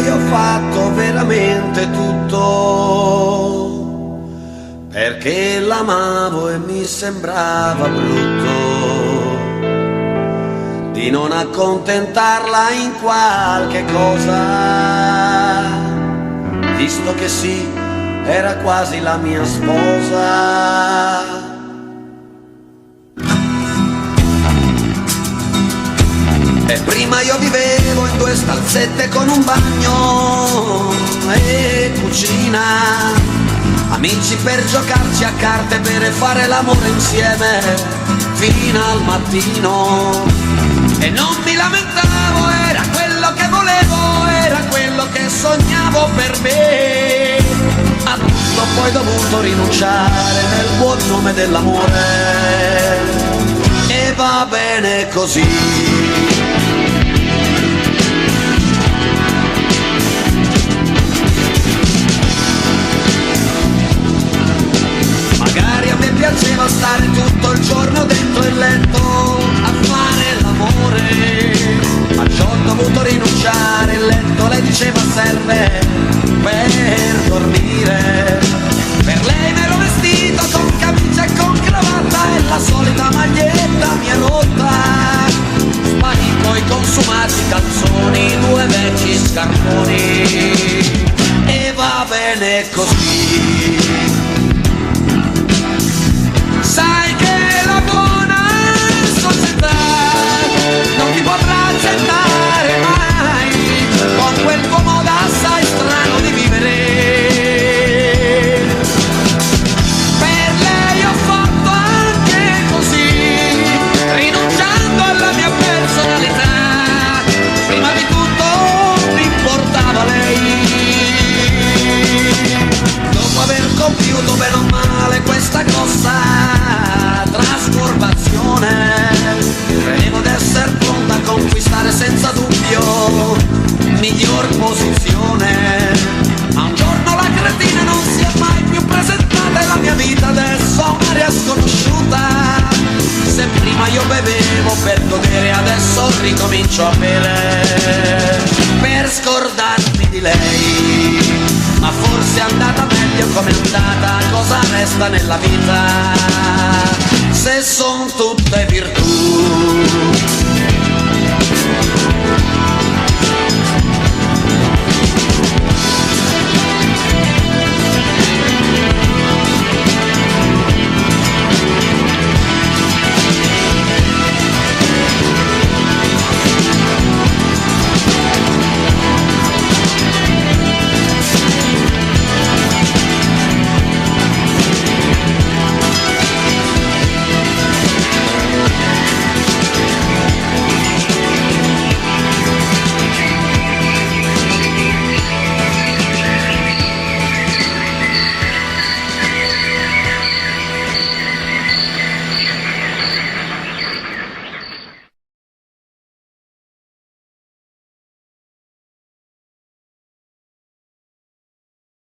lei ho fatto veramente tutto, perché l'amavo e mi sembrava brutto di non accontentarla in qualche cosa, visto che sì, era quasi la mia sposa. E prima io vivevo in 2 stanzette con un bagno e cucina, amici per giocarci a carte, per fare l'amore insieme fino al mattino. E non mi lamentavo, era quello che volevo, era quello che sognavo per me. A tutto poi dovuto rinunciare nel buon nome dell'amore, e va bene così. Magari a me piaceva stare tutto il giorno dentro il letto a fare l'amore, ma ci ho dovuto rinunciare, il letto lei diceva serve per dormire. Per lei mi ero vestito con camicia e con cravatta, e la solita maglietta mia rotta, sparico i consumati calzoni, 2 vecchi scarponi, e va bene così. Sai che la buona società non ti potrà accettare mai, con quel tuo modo assai strano di vivere. Per lei ho fatto anche così, rinunciando alla mia personalità. Prima di tutto mi importava lei. Dopo aver compiuto bene o male questa cosa trasformazione, credevo d'essere pronta a conquistare senza dubbio miglior posizione. Ma un giorno la cretina non si è mai più presentata, e la mia vita adesso è un'aria sconosciuta. Se prima io bevevo per godere, adesso ricomincio a bere per scordarmi di lei. Ma forse è andata meglio come è andata, cosa resta nella vita se son tutte virtù?